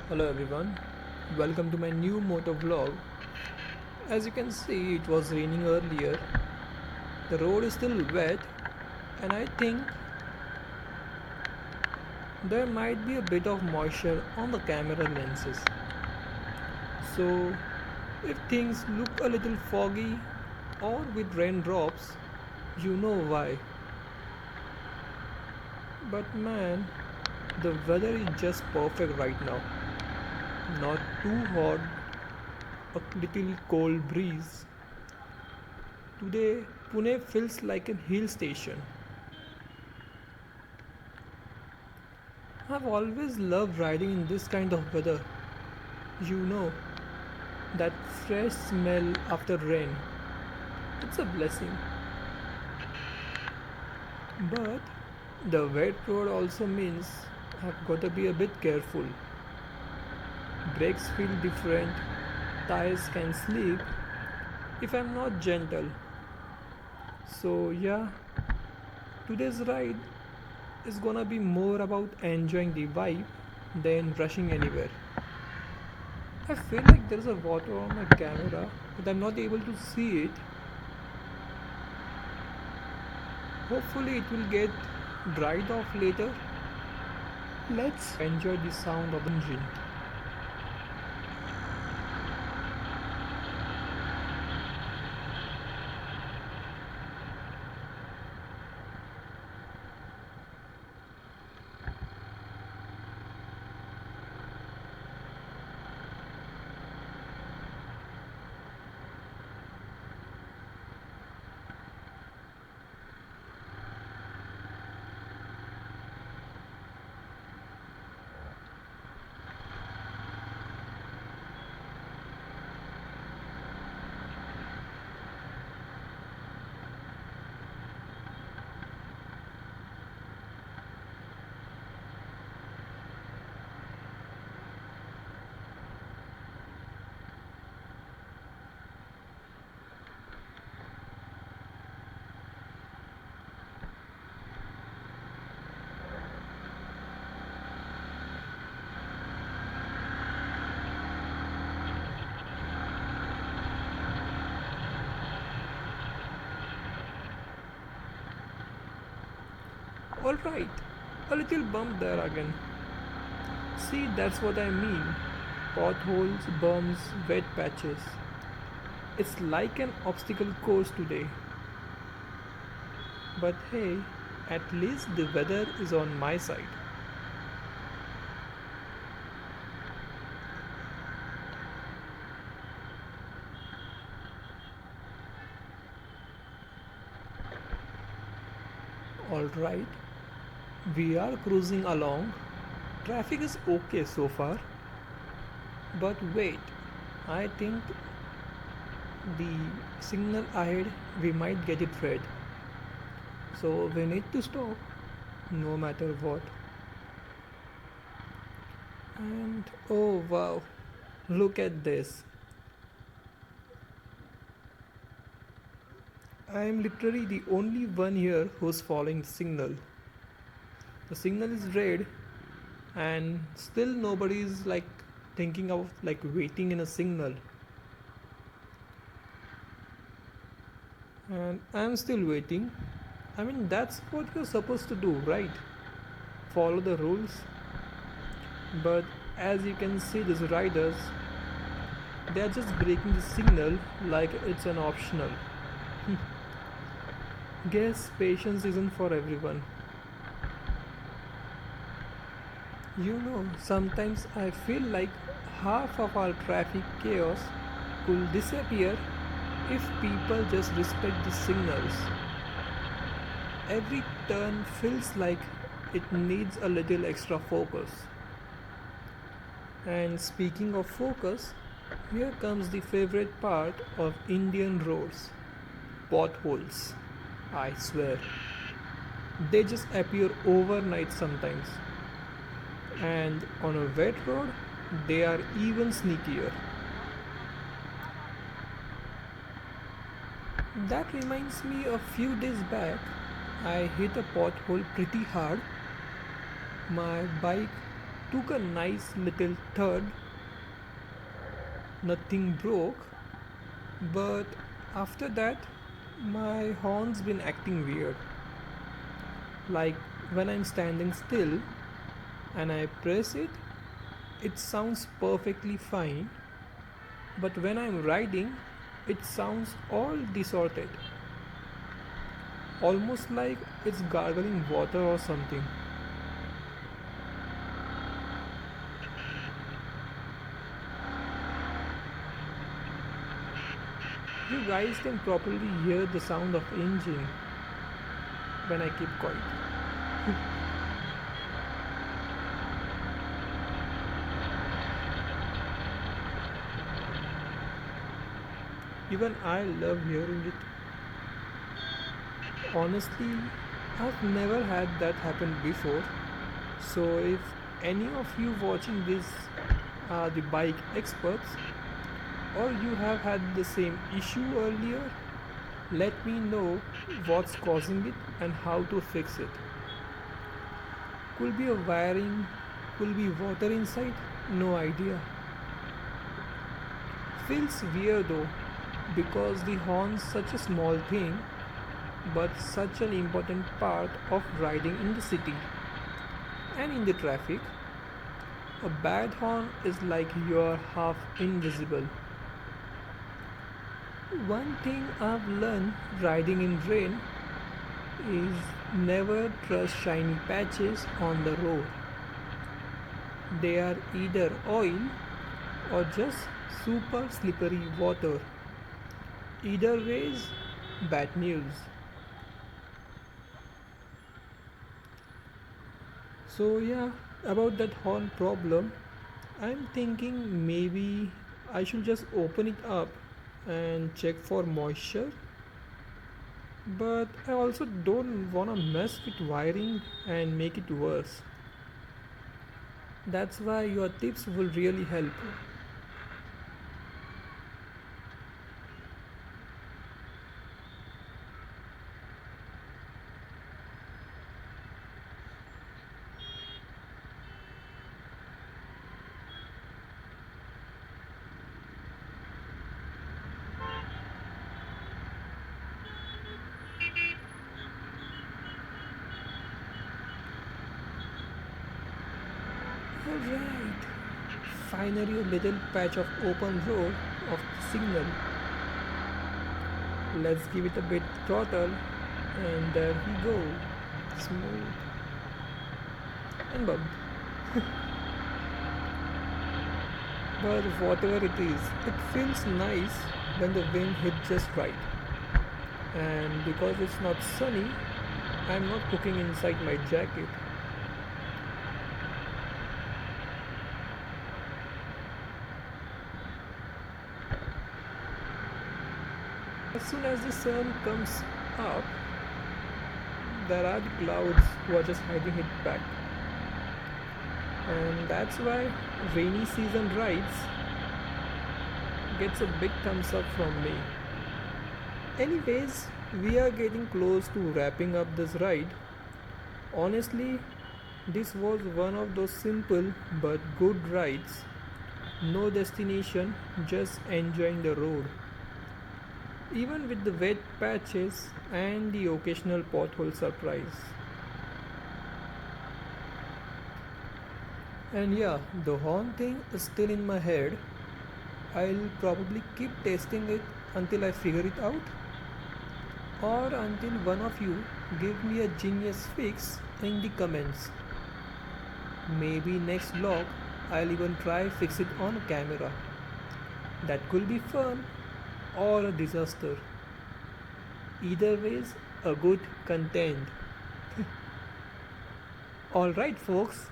Hello everyone, welcome to my new Motovlog. As you can see, it was raining earlier. The road is still wet, and I think there might be a bit of moisture on the camera lenses. So, if things look a little foggy or with raindrops, you know why. But man, the weather is just perfect right now. Not too hot, a little cold breeze. Today, Pune feels like a hill station. I've always loved riding in this kind of weather. You know, that fresh smell after rain. It's a blessing. But the wet road also means I've got to be a bit careful. Brakes feel different, tires can slip if I'm not gentle. So, yeah, today's ride is gonna be more about enjoying the vibe than rushing anywhere. I feel like there's a water on my camera, but I'm not able to see it. Hopefully, it will get dried off later. Let's enjoy the sound of the engine. Alright, a little bump there again. See, that's what I mean. Potholes, bumps, wet patches. It's like an obstacle course today. But hey, at least the weather is on my side. Alright, we are cruising along. Traffic is okay so far. But wait, I think the signal ahead we might get it red. So we need to stop no matter what. And oh wow, look at this. I am literally the only one here who's following the signal. The signal is red, and still nobody is like thinking of like waiting in a signal. And I'm still waiting. I mean, that's what you're supposed to do, right? Follow the rules. But as you can see, these riders, they are just breaking the signal like it's an optional. Guess patience isn't for everyone. You know, sometimes I feel like half of our traffic chaos could disappear if people just respect the signals. Every turn feels like it needs a little extra focus. And speaking of focus, here comes the favorite part of Indian roads, potholes. I swear, they just appear overnight sometimes. And on a wet road, they are even sneakier. That reminds me, a few days back, I hit a pothole pretty hard. My bike took a nice little thud, nothing broke, but after that my horn's been acting weird. Like when I'm standing still and I press it, it sounds perfectly fine, but when I'm riding, it sounds all distorted, almost like it's gargling water or something. You guys can probably hear the sound of engine when I keep quiet. Even I love hearing it. Honestly, I've never had that happen before. So if any of you watching this are the bike experts, or you have had the same issue earlier, let me know what's causing it and how to fix it. Could be a wiring, could be water inside, no idea. Feels weird though, because the horn's such a small thing, but such an important part of riding in the city and in the traffic. A bad horn is like you're half invisible. One thing I've learned riding in rain is never trust shiny patches on the road. They are either oil or just super slippery water. Either ways, bad news. So yeah, about that horn problem, I'm thinking maybe I should just open it up and check for moisture. But I also don't wanna mess with wiring and make it worse. That's why your tips will really help. Alright, finally a little patch of open road of signal. Let's give it a bit throttle, and there we go. Smooth and bump. But whatever it is, it feels nice when the wind hits just right. And because it's not sunny, I'm not cooking inside my jacket. As soon as the sun comes up, there are the clouds who are just hiding it back. And that's why rainy season rides gets a big thumbs up from me. Anyways, we are getting close to wrapping up this ride. Honestly, this was one of those simple but good rides. No destination, just enjoying the road. Even with the wet patches and the occasional pothole surprise. And yeah, the horn thing is still in my head. I'll probably keep testing it until I figure it out, or until one of you give me a genius fix in the comments. Maybe next vlog I'll even try fix it on camera. That could be fun or a disaster. Either ways, a good content. Alright folks,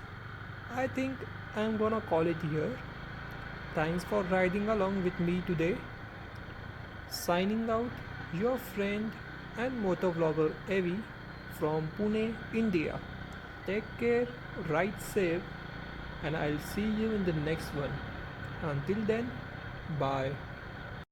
I think I'm gonna call it here. Thanks for riding along with me today. Signing out, your friend and motovlogger Evi from Pune, India. Take care, ride safe, and I'll see you in the next one. Until then, bye.